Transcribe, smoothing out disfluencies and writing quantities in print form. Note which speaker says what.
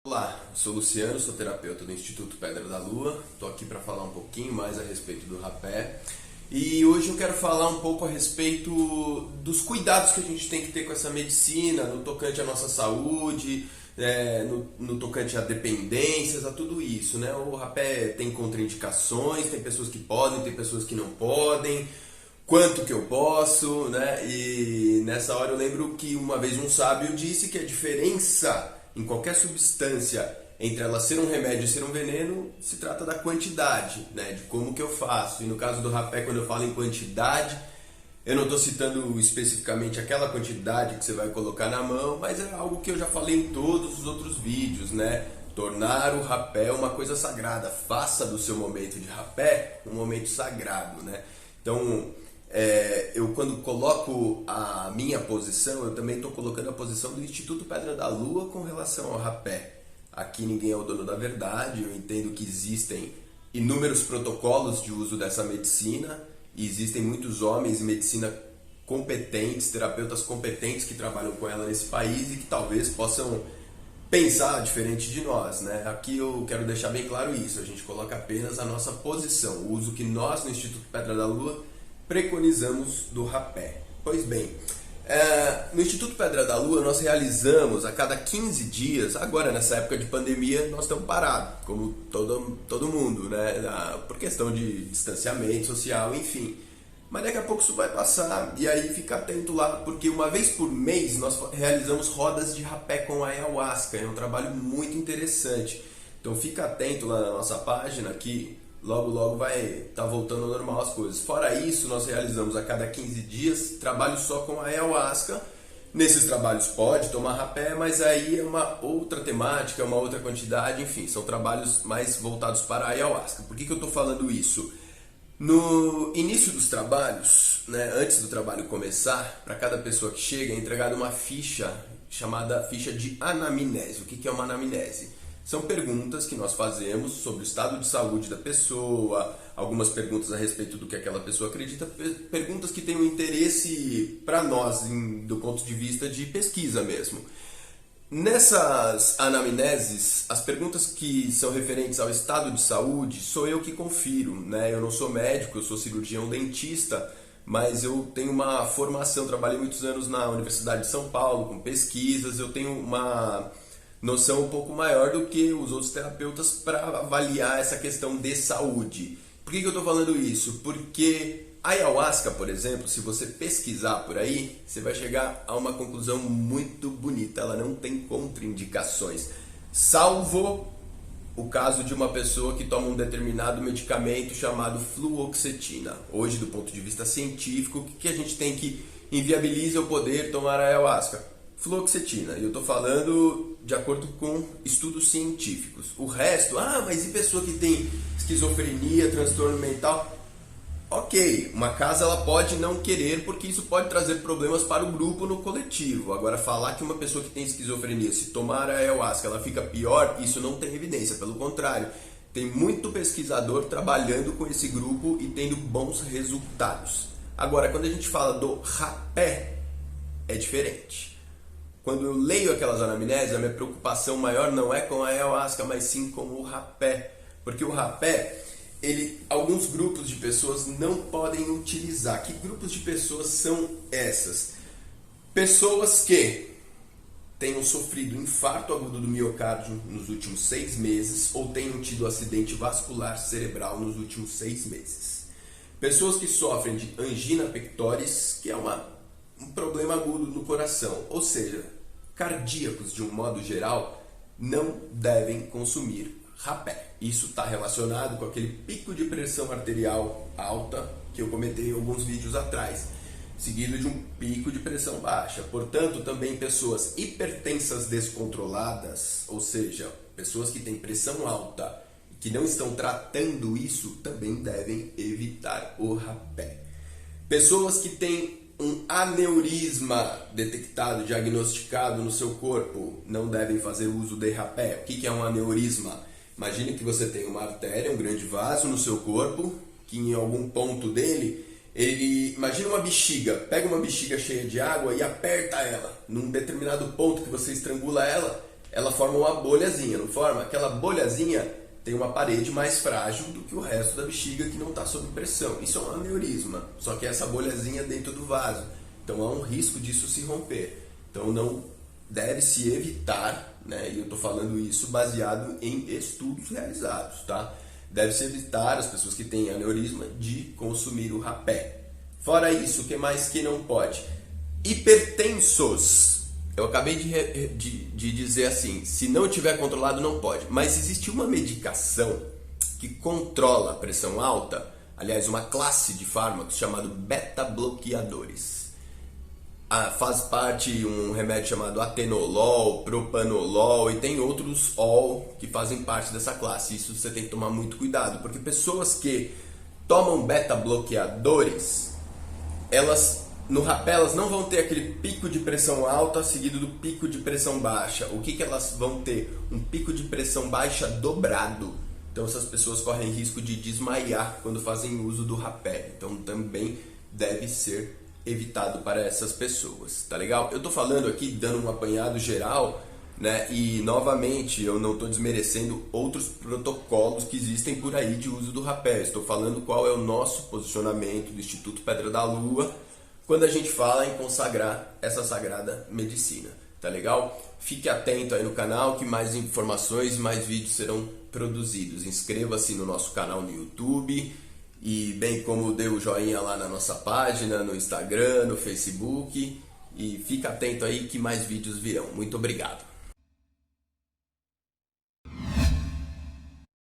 Speaker 1: Olá, eu sou o Luciano, sou terapeuta do Instituto Pedra da Lua. Estou aqui para falar um pouquinho mais a respeito do rapé. E hoje eu quero falar um pouco a respeito dos cuidados que a gente tem que ter com essa medicina, no tocante à nossa saúde, no tocante a dependências, a tudo isso, né? O rapé tem contraindicações, tem pessoas que podem, tem pessoas que não podem, quanto que eu posso, né? E nessa hora eu lembro que uma vez um sábio disse que a diferença em qualquer substância entre ela ser um remédio e ser um veneno se trata da quantidade, né? De como que eu faço. E no caso do rapé, quando eu falo em quantidade, eu não estou citando especificamente aquela quantidade que você vai colocar na mão, mas é algo que eu já falei em todos os outros vídeos, né? Tornar o rapé uma coisa sagrada. Faça do seu momento de rapé um momento sagrado, né? Então, eu quando coloco a minha posição, eu também estou colocando a posição do Instituto Pedra da Lua com relação ao rapé. Aqui ninguém é o dono da verdade, eu entendo que existem inúmeros protocolos de uso dessa medicina, e existem muitos homens em medicina competentes, terapeutas competentes que trabalham com ela nesse país e que talvez possam pensar diferente de nós, né? Aqui eu quero deixar bem claro isso, a gente coloca apenas a nossa posição, o uso que nós no Instituto Pedra da Lua preconizamos do rapé. Pois bem, no Instituto Pedra da Lua nós realizamos a cada 15 dias, agora nessa época de pandemia nós estamos parados, como todo mundo, né? Por questão de distanciamento social, enfim. Mas daqui a pouco isso vai passar, e aí fica atento lá, porque uma vez por mês nós realizamos rodas de rapé com ayahuasca, é um trabalho muito interessante. Então fica atento lá na nossa página que logo vai estar voltando ao normal as coisas. Fora isso, nós realizamos a cada 15 dias trabalho só com a ayahuasca. Nesses trabalhos pode tomar rapé, mas aí é uma outra temática, é uma outra quantidade, enfim, são trabalhos mais voltados para a ayahuasca. Por que eu estou falando isso? No início dos trabalhos, né, antes do trabalho começar, para cada pessoa que chega é entregada uma ficha chamada ficha de anamnese. O que é uma anamnese? São perguntas que nós fazemos sobre o estado de saúde da pessoa, algumas perguntas a respeito do que aquela pessoa acredita, perguntas que têm um interesse para nós, do ponto de vista de pesquisa mesmo. Nessas anamneses, as perguntas que são referentes ao estado de saúde, sou eu que confiro, né? Eu não sou médico, eu sou cirurgião dentista, mas eu tenho uma formação, trabalhei muitos anos na Universidade de São Paulo com pesquisas, eu tenho uma noção um pouco maior do que os outros terapeutas para avaliar essa questão de saúde. Por que eu estou falando isso? Porque a ayahuasca, por exemplo, se você pesquisar por aí, você vai chegar a uma conclusão muito bonita. Ela não tem contraindicações, salvo o caso de uma pessoa que toma um determinado medicamento chamado fluoxetina. Hoje, do ponto de vista científico, o que a gente tem que inviabiliza o poder tomar a ayahuasca? Fluoxetina, e eu estou falando de acordo com estudos científicos. O resto, mas e pessoa que tem esquizofrenia, transtorno mental? Ok, uma casa ela pode não querer porque isso pode trazer problemas para o grupo no coletivo. Agora, falar que uma pessoa que tem esquizofrenia, se tomar a ayahuasca, ela fica pior, isso não tem evidência. Pelo contrário, tem muito pesquisador trabalhando com esse grupo e tendo bons resultados. Agora, quando a gente fala do rapé, é diferente. Quando eu leio aquelas anamneses, a minha preocupação maior não é com a ayahuasca, mas sim com o rapé. Porque o rapé, alguns grupos de pessoas não podem utilizar. Que grupos de pessoas são essas? Pessoas que tenham sofrido infarto agudo do miocárdio nos últimos 6 meses ou tenham tido acidente vascular cerebral nos últimos 6 meses. Pessoas que sofrem de angina pectoris, que é um problema agudo no coração, ou seja, cardíacos de um modo geral, não devem consumir rapé. Isso está relacionado com aquele pico de pressão arterial alta que eu comentei em alguns vídeos atrás, seguido de um pico de pressão baixa. Portanto, também pessoas hipertensas descontroladas, ou seja, pessoas que têm pressão alta e que não estão tratando isso, também devem evitar o rapé. Pessoas que têm um aneurisma detectado, diagnosticado no seu corpo, não devem fazer uso de rapé. O que é um aneurisma? Imagine que você tem uma artéria, um grande vaso no seu corpo, que em algum ponto dele, imagina uma bexiga, pega uma bexiga cheia de água e aperta ela. Num determinado ponto que você estrangula ela ela forma uma bolhazinha, não forma? Aquela bolhazinha tem uma parede mais frágil do que o resto da bexiga que não está sob pressão. Isso é um aneurisma, só que essa bolhazinha dentro do vaso. Então há um risco disso se romper. Então não deve-se evitar, né? E eu estou falando isso baseado em estudos realizados, tá? Deve-se evitar as pessoas que têm aneurisma de consumir o rapé. Fora isso, o que mais que não pode? Hipertensos. Eu acabei de dizer assim, se não tiver controlado não pode. Mas existe uma medicação que controla a pressão alta, aliás, uma classe de fármacos chamado beta-bloqueadores. Faz parte um remédio chamado atenolol, propanolol e tem outros OL que fazem parte dessa classe. Isso você tem que tomar muito cuidado, porque pessoas que tomam beta-bloqueadores, no rapé elas não vão ter aquele pico de pressão alta seguido do pico de pressão baixa. O que elas vão ter? Um pico de pressão baixa dobrado. Então essas pessoas correm risco de desmaiar quando fazem uso do rapé. Então também deve ser evitado para essas pessoas, tá legal? Eu tô falando aqui, dando um apanhado geral, né? E novamente, eu não tô desmerecendo outros protocolos que existem por aí de uso do rapé. Estou falando qual é o nosso posicionamento do Instituto Pedra da Lua quando a gente fala em consagrar essa sagrada medicina, tá legal? Fique atento aí no canal que mais informações e mais vídeos serão produzidos. Inscreva-se no nosso canal no YouTube e bem como dê o joinha lá na nossa página, no Instagram, no Facebook e fique atento aí que mais vídeos virão. Muito obrigado!